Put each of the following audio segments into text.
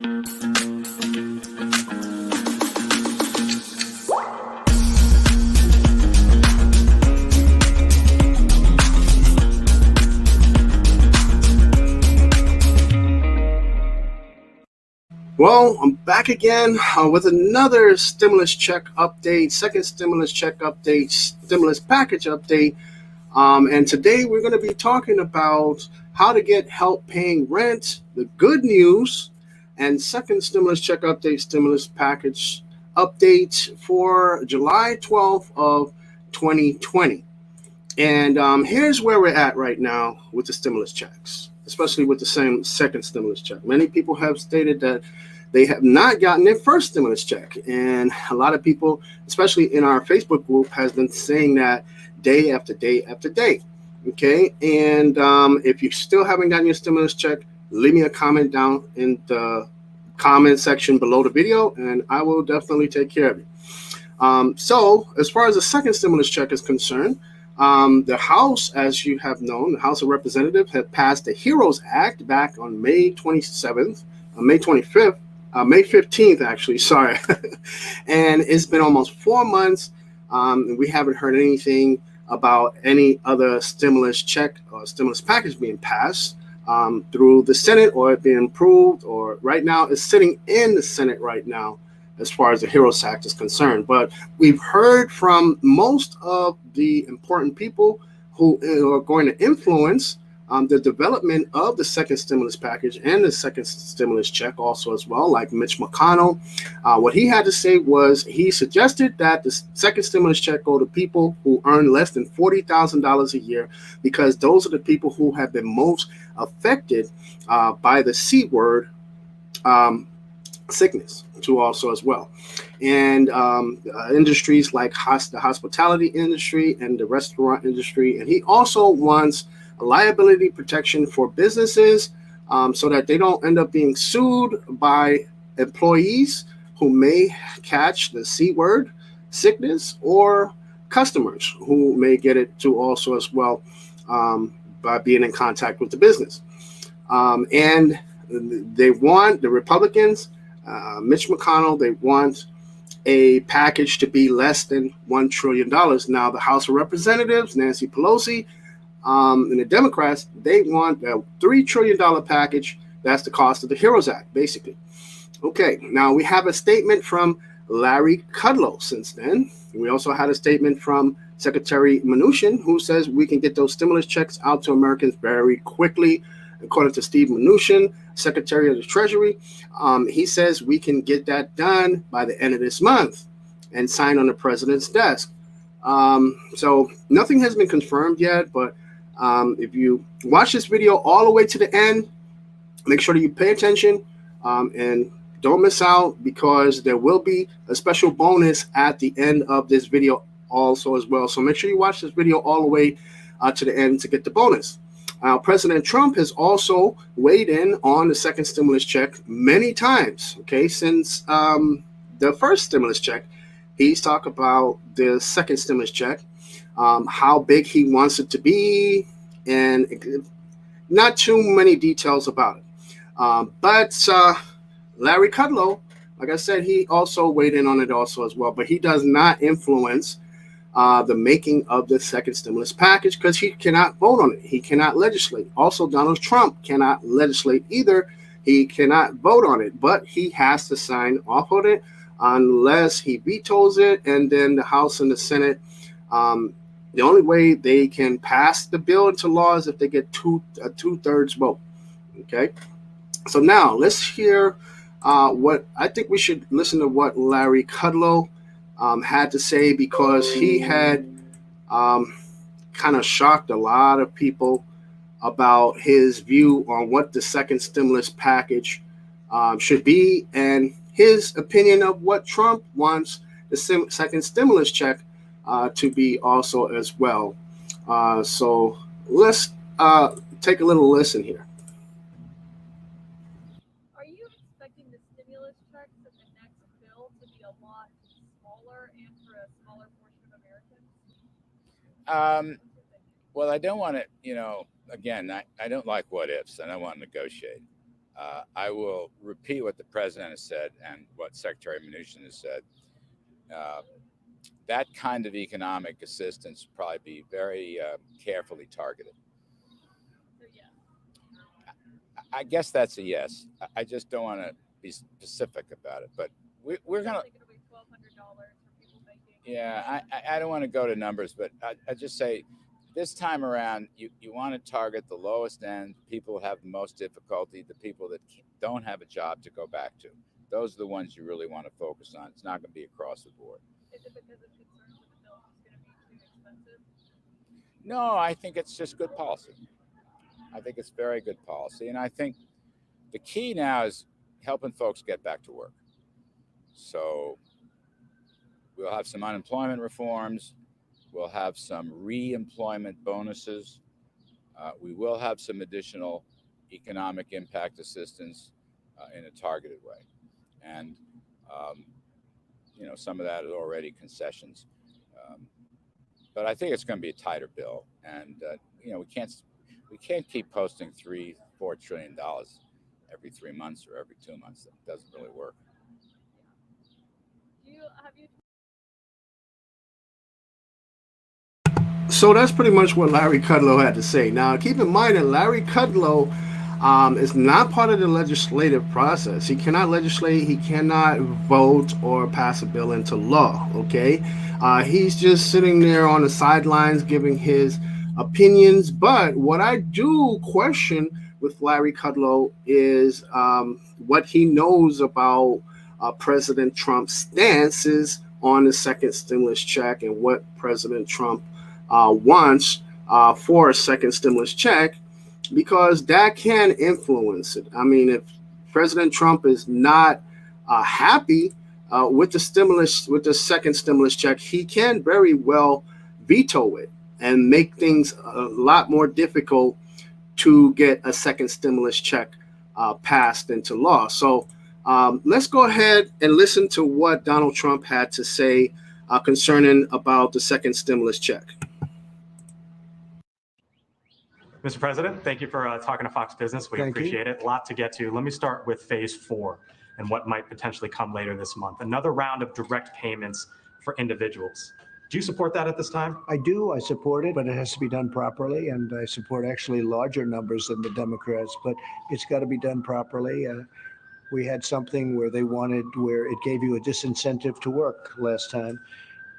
Well, I'm back again with another stimulus check update, second stimulus check update, stimulus package update. And today we're going to be talking about how to get help paying rent, the good news, and second stimulus check update, stimulus package update for July 12th of 2020. And here's where we're at right now with the stimulus checks, especially with the same second stimulus check. Many people have stated that they have not gotten their first stimulus check. And a lot of people, especially in our Facebook group, has been saying that day after day after day. Okay. And if you still haven't gotten your stimulus check, leave me a comment down in the comment section below the video, and I will definitely take care of you. So as far as the second stimulus check is concerned, the House, as you have known, the House of Representatives had passed the HEROES Act back on May 27th, May 25th, May 15th, actually, sorry. And it's been almost 4 months. We haven't heard anything about any other stimulus check or stimulus package being passed through the Senate or it being approved, or right now it's sitting in the Senate right now as far as the HEROES Act is concerned. But we've heard from most of the important people who are going to influence the development of the second stimulus package and the second stimulus check also as well, like Mitch McConnell. What he had to say was he suggested that the second stimulus check go to people who earn less than $40,000 a year, because those are the people who have been most affected by the C word sickness too also as well. And industries like the hospitality industry and the restaurant industry. And he also wants liability protection for businesses so that they don't end up being sued by employees who may catch the C word sickness, or customers who may get it too also as well by being in contact with the business. And they want, the Republicans, Mitch McConnell, they want a package to be less than $1 trillion. Now, the House of Representatives, Nancy Pelosi, and the Democrats, they want a $3 trillion package. That's the cost of the HEROES Act, basically. Okay, now we have a statement from Larry Kudlow since then. We also had a statement from Secretary Mnuchin, who says we can get those stimulus checks out to Americans very quickly. According to Steve Mnuchin, Secretary of the Treasury, he says we can get that done by the end of this month and sign on the president's desk. So nothing has been confirmed yet, but if you watch this video all the way to the end, make sure that you pay attention and don't miss out, because there will be a special bonus at the end of this video also as well. So make sure you watch this video all the way to the end to get the bonus. President Trump has also weighed in on the second stimulus check many times, okay, since the first stimulus check. He's talked about the second stimulus check, how big he wants it to be, and not too many details about it. But Larry Kudlow, like I said, he also weighed in on it also as well, but he does not influence the making of the second stimulus package, because he cannot vote on it. He cannot legislate. Also, Donald Trump cannot legislate either. He cannot vote on it, but he has to sign off on it unless he vetoes it. And then the House and the Senate, the only way they can pass the bill into law is if they get a two-thirds vote. Okay. So now let's hear what I think we should listen to what Larry Kudlow had to say, because he had kind of shocked a lot of people about his view on what the second stimulus package should be, and his opinion of what Trump wants the second stimulus check to be also as well. So let's take a little listen here. Are you expecting the stimulus checks in the next bill to be a lot smaller and for a smaller portion of Americans? Well, I don't want to, again, I don't like what ifs, and I want to negotiate. I will repeat what the president has said and what Secretary Mnuchin has said. That kind of economic assistance will probably be very carefully targeted. So yeah. I guess that's a yes. I just don't want to be specific about it, but we're gonna. Like it'll be $1,200 for people making. Yeah, I don't want to go to numbers, but I just say this time around, you want to target the lowest end, people who have the most difficulty, the people that don't have a job to go back to. Those are the ones you really want to focus on. It's not going to be across the board. Is it because of concerns that the bill is going to be too expensive? No, I think it's just good policy. I think it's very good policy. And I think the key now is helping folks get back to work. So we'll have some unemployment reforms. We'll have some re-employment bonuses. We will have some additional economic impact assistance in a targeted way. And, some of that is already concessions. But I think it's going to be a tighter bill. And, we can't keep posting $3-4 trillion every 3 months or every 2 months. That doesn't really work. Have you So that's pretty much what Larry Kudlow had to say. Now, keep in mind that Larry Kudlow is not part of the legislative process. He cannot legislate. He cannot vote or pass a bill into law. Okay, he's just sitting there on the sidelines giving his opinions. But what I do question with Larry Kudlow is what he knows about President Trump's stances on the second stimulus check and what President Trump wants for a second stimulus check, because that can influence it. I mean, if President Trump is not happy with the second stimulus check, he can very well veto it and make things a lot more difficult to get a second stimulus check passed into law. So let's go ahead and listen to what Donald Trump had to say concerning about the second stimulus check. Mr. President, thank you for talking to Fox Business. We appreciate it. A lot to get to. Let me start with phase 4 and what might potentially come later this month. Another round of direct payments for individuals. Do you support that at this time? I do. I support it, but it has to be done properly. And I support actually larger numbers than the Democrats, but it's got to be done properly. We had something where it gave you a disincentive to work last time.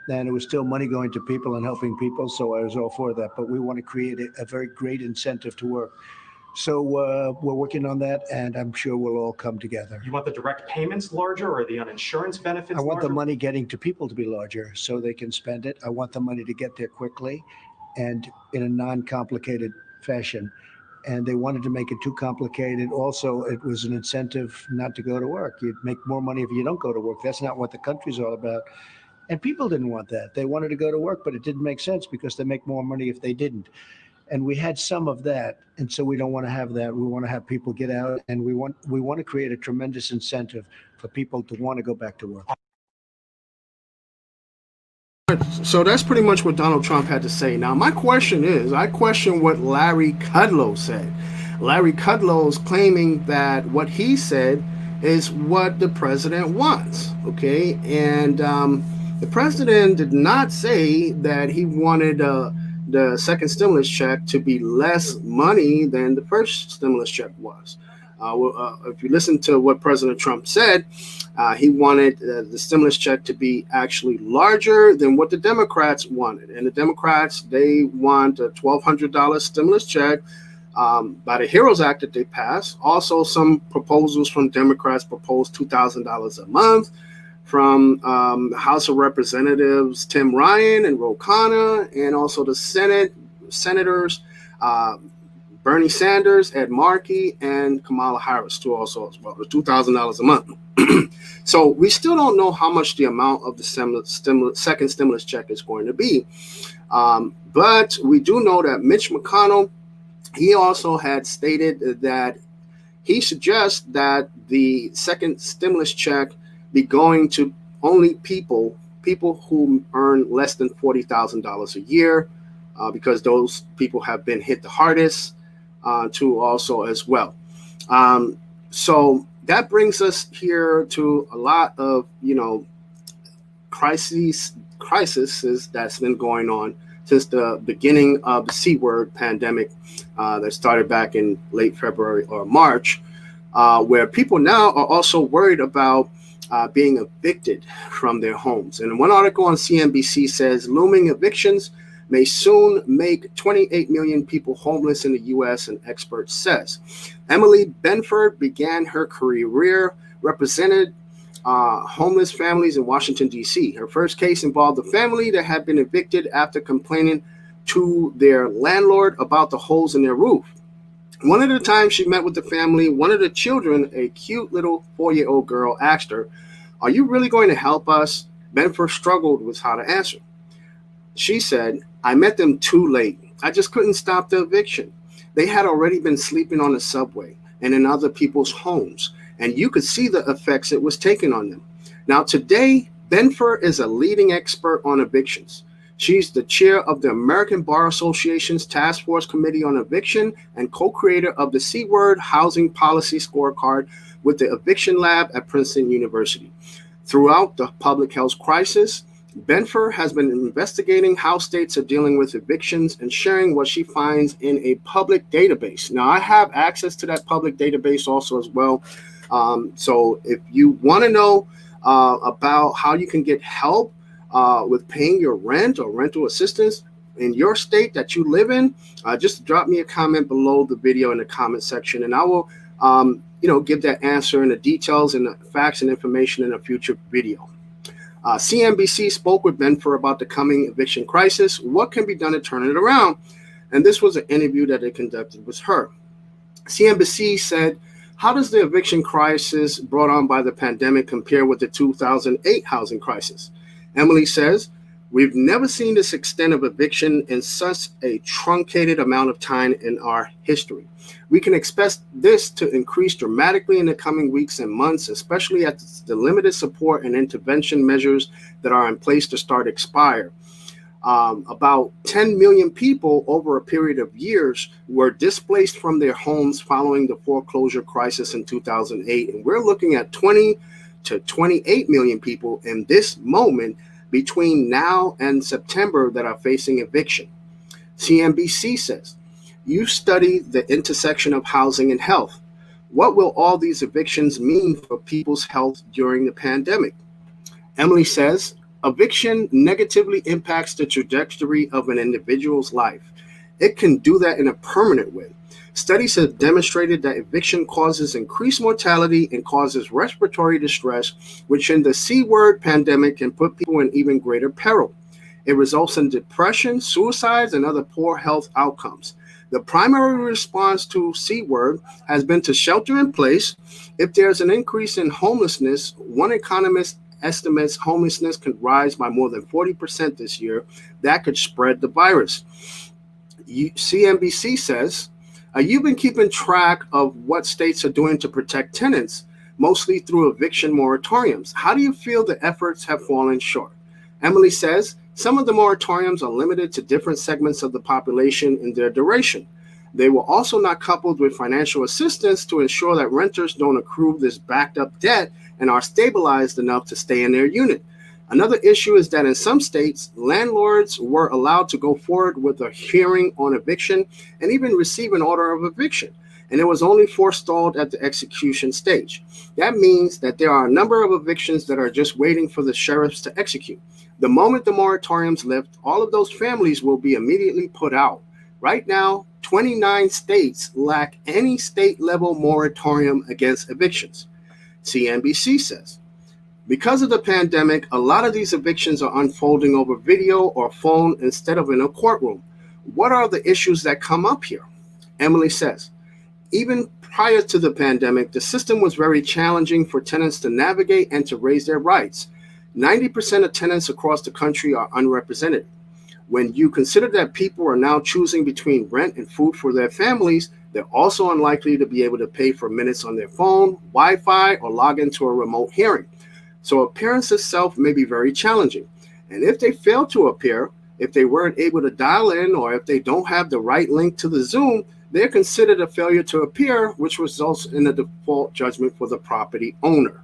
And it was still money going to people and helping people, so I was all for that. But we want to create a very great incentive to work. So we're working on that, and I'm sure we'll all come together. You want the direct payments larger or the uninsurance benefits larger? I want the money getting to people to be larger so they can spend it. I want the money to get there quickly and in a non-complicated fashion. And they wanted to make it too complicated. Also, it was an incentive not to go to work. You'd make more money if you don't go to work. That's not what the country's all about. And people didn't want that. They wanted to go to work, but it didn't make sense because they make more money if they didn't. And we had some of that. And so we don't want to have that. We want to have people get out, and we want to create a tremendous incentive for people to want to go back to work. So that's pretty much what Donald Trump had to say. Now, my question is, I question what Larry Kudlow said. Larry Kudlow is claiming that what he said is what the president wants. Okay. And, the president did not say that he wanted the second stimulus check to be less money than the first stimulus check was. If you listen to what President Trump said, he wanted the stimulus check to be actually larger than what the Democrats wanted. And the Democrats, they want a $1,200 stimulus check by the HEROES Act that they passed. Also, some proposals from Democrats proposed $2,000 a month. From the House of Representatives, Tim Ryan and Ro Khanna, and also the Senators, Bernie Sanders, Ed Markey, and Kamala Harris too, also as well, $2,000 a month. So we still don't know how much the amount of the second stimulus check is going to be. But we do know that Mitch McConnell, he also had stated that he suggests that the second stimulus check be going to only people who earn less than $40,000 a year, because those people have been hit the hardest, too also as well. So that brings us here to a lot of, crises that's been going on since the beginning of the C word pandemic that started back in late February or March, where people now are also worried about being evicted from their homes. And one article on CNBC says looming evictions may soon make 28 million people homeless in the U.S., an expert says. Emily Benford began her career represented homeless families in Washington, D.C. Her first case involved a family that had been evicted after complaining to their landlord about the holes in their roof. One of the times she met with the family, one of the children, a cute little 4-year-old girl, asked her, "Are you really going to help us?" Benford struggled with how to answer. She said, "I met them too late. I just couldn't stop the eviction. They had already been sleeping on the subway and in other people's homes, and you could see the effects it was taking on them." Now, today, Benford is a leading expert on evictions. She's the chair of the American Bar Association's Task Force Committee on Eviction and co-creator of the C-Word Housing Policy Scorecard with the Eviction Lab at Princeton University. Throughout the public health crisis, Benford has been investigating how states are dealing with evictions and sharing what she finds in a public database. Now, I have access to that public database also as well. So if you want to know about how you can get help with paying your rent or rental assistance in your state that you live in, just drop me a comment below the video in the comment section, and I will give that answer and the details and the facts and information in a future video. CNBC spoke with Benford about the coming eviction crisis, what can be done to turn it around, and this was an interview that they conducted with her. CNBC said, "How does the eviction crisis brought on by the pandemic compare with the 2008 housing crisis?" Emily says, "We've never seen this extent of eviction in such a truncated amount of time in our history. We can expect this to increase dramatically in the coming weeks and months, especially as the limited support and intervention measures that are in place to start expire. About 10 million people over a period of years were displaced from their homes following the foreclosure crisis in 2008. And we're looking at 20 to 28 million people in this moment between now and September that are facing eviction." CNBC says, "You study the intersection of housing and health. What will all these evictions mean for people's health during the pandemic?" Emily says, "Eviction negatively impacts the trajectory of an individual's life. It can do that in a permanent way. Studies have demonstrated that eviction causes increased mortality and causes respiratory distress, which in the C-word pandemic can put people in even greater peril. It results in depression, suicides, and other poor health outcomes. The primary response to C-word has been to shelter in place. If there's an increase in homelessness, one economist estimates homelessness could rise by more than 40% this year. That could spread the virus." CNBC says, "You've been keeping track of what states are doing to protect tenants, mostly through eviction moratoriums. How do you feel the efforts have fallen short?" Emily says, "Some of the moratoriums are limited to different segments of the population in their duration. They were also not coupled with financial assistance to ensure that renters don't accrue this backed up debt and are stabilized enough to stay in their unit. Another issue is that in some states, landlords were allowed to go forward with a hearing on eviction and even receive an order of eviction, and it was only forestalled at the execution stage. That means that there are a number of evictions that are just waiting for the sheriffs to execute. The moment the moratoriums lift, all of those families will be immediately put out. Right now, 29 states lack any state-level moratorium against evictions." CNBC says, "Because of the pandemic, a lot of these evictions are unfolding over video or phone instead of in a courtroom. What are the issues that come up here?" Emily says, "Even prior to the pandemic, the system was very challenging for tenants to navigate and to raise their rights. 90% of tenants across the country are unrepresented. When you consider that people are now choosing between rent and food for their families, they're also unlikely to be able to pay for minutes on their phone, Wi-Fi, or log into a remote hearing. So appearance itself may be very challenging. And if they fail to appear, if they weren't able to dial in, or if they don't have the right link to the Zoom, they're considered a failure to appear, which results in a default judgment for the property owner.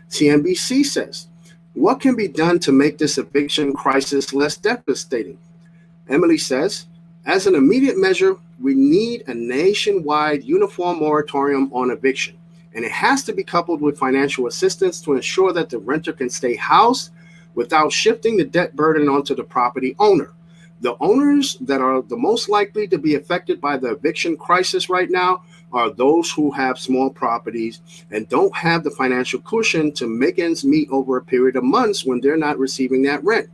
CNBC says, what can be done to make this eviction crisis less devastating? Emily says, as an immediate measure, we need a nationwide uniform moratorium on eviction, and it has to be coupled with financial assistance to ensure that the renter can stay housed without shifting the debt burden onto the property owner. The owners that are the most likely to be affected by the eviction crisis right now are those who have small properties and don't have the financial cushion to make ends meet over a period of months when they're not receiving that rent.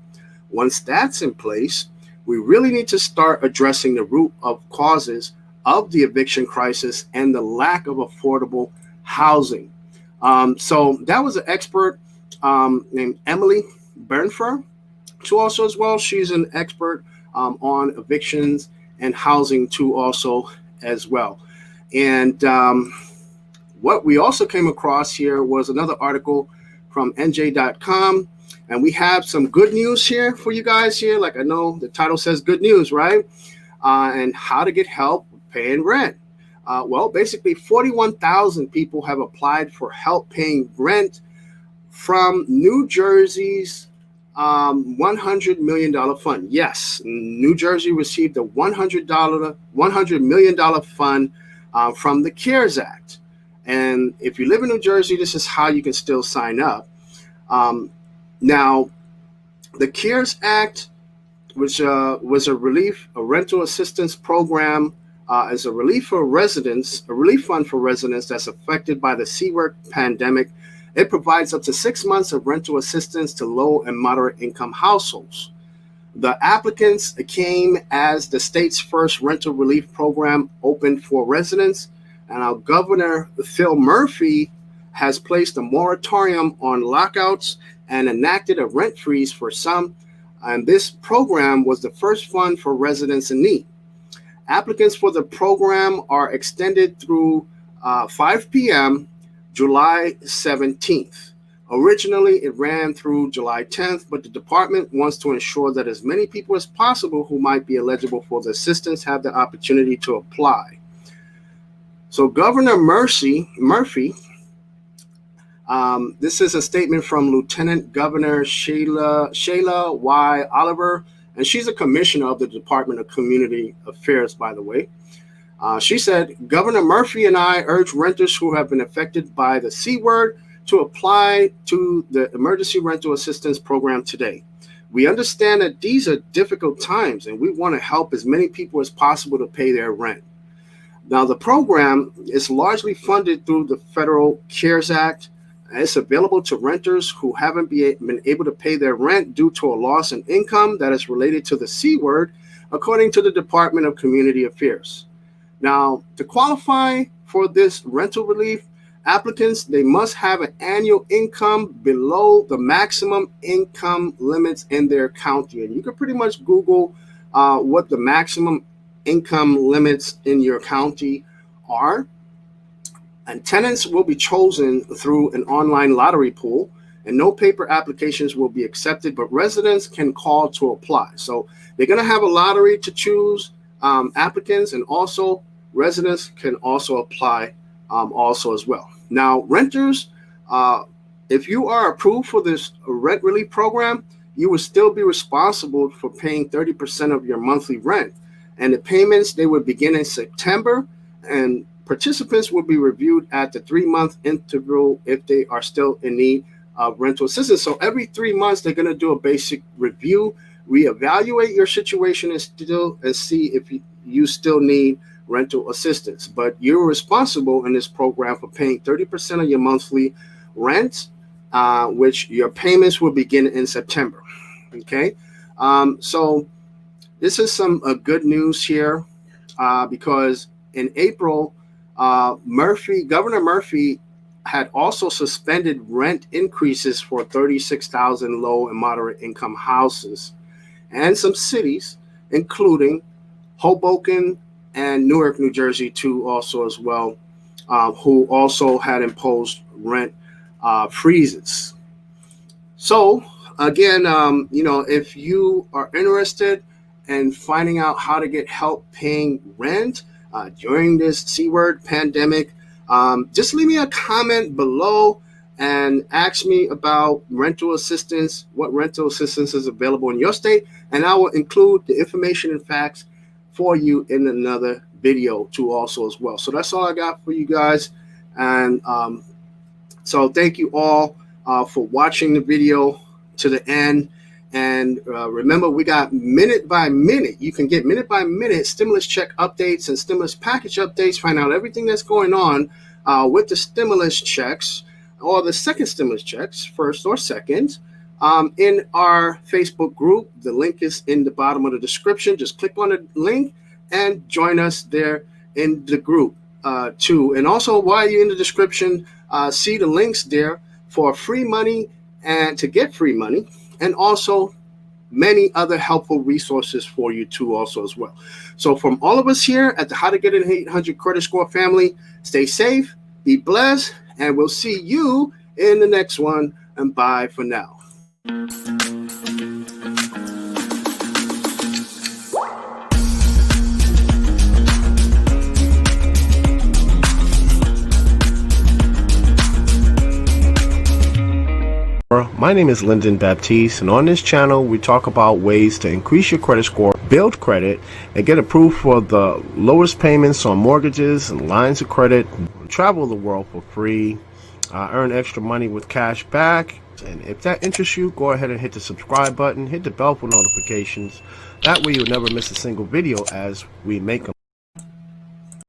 Once that's in place, we really need to start addressing the root of causes of the eviction crisis and the lack of affordable housing. So that was an expert named Emily Bernfer. Too also as well, she's an expert on evictions and housing too also as well. And what we also came across here was another article from NJ.com. And we have some good news here for you guys here. Like I know the title says good news, right? And how to get help paying rent. Well, basically 41,000 people have applied for help paying rent from New Jersey's $100 million fund. Yes, New Jersey received a $100 million fund from the CARES Act. And if you live in New Jersey, this is how you can still sign up. Now, the CARES Act, which was a rental assistance program, is a relief fund for residents that's affected by the C-word pandemic. It provides up to 6 months of rental assistance to low and moderate income households. The applicants came as the state's first rental relief program opened for residents, and our Governor Phil Murphy has placed a moratorium on lockouts and enacted a rent freeze for some, and this program was the first fund for residents in need. Applicants for the program are extended through 5 p.m. July 17th. Originally, it ran through July 10th, but the department wants to ensure that as many people as possible who might be eligible for the assistance have the opportunity to apply. So Governor Murphy, this is a statement from Lieutenant Governor Shayla Y. Oliver, and she's a commissioner of the Department of Community Affairs, by the way. She said, Governor Murphy and I urge renters who have been affected by the C word to apply to the Emergency Rental Assistance Program today. We understand that these are difficult times and we want to help as many people as possible to pay their rent. Now, the program is largely funded through the federal CARES Act. It's available to renters who haven't been able to pay their rent due to a loss in income that is related to the C word, according to the Department of Community Affairs. Now, to qualify for this rental relief, applicants, they must have an annual income below the maximum income limits in their county. And you can pretty much Google what the maximum income limits in your county are. And tenants will be chosen through an online lottery pool, and no paper applications will be accepted, but residents can call to apply. So they're going to have a lottery to choose applicants, and also residents can also apply also as well. Now, renters, if you are approved for this rent relief program, you will still be responsible for paying 30% of your monthly rent. And the payments, they would begin in September, and participants will be reviewed at the 3-month interval if they are still in need of rental assistance. So every 3 months, they're going to do a basic review, reevaluate your situation, and see if you still need rental assistance. But you're responsible in this program for paying 30% of your monthly rent, which your payments will begin in September. Okay, so this is some good news here because in April, Governor Murphy had also suspended rent increases for 36,000 low and moderate income houses and some cities, including Hoboken and Newark, New Jersey, too, also as well, who also had imposed rent freezes. So again, if you are interested in finding out how to get help paying rent, during this C-word pandemic. Just leave me a comment below and ask me about rental assistance, what rental assistance is available in your state, and I will include the information and facts for you in another video too also as well. So that's all I got for you guys. And so thank you all for watching the video to the end. And remember, we got minute by minute. You can get minute by minute stimulus check updates and stimulus package updates. Find out everything that's going on with the stimulus checks or the second stimulus checks, first or second, in our Facebook group. The link is in the bottom of the description. Just click on the link and join us there in the group too. And also, while you're in the description, see the links there for free money and to get free money, and also many other helpful resources for you too also as well. So from all of us here at the How to Get an 800 Credit Score family, stay safe, be blessed, and we'll see you in the next one. And bye for now. My name is Lyndon Baptiste, and on this channel we talk about ways to increase your credit score, build credit, and get approved for the lowest payments on mortgages and lines of credit, travel the world for free, earn extra money with cash back. And if that interests you, go ahead and hit the subscribe button, hit the bell for notifications. That way you'll never miss a single video as we make them.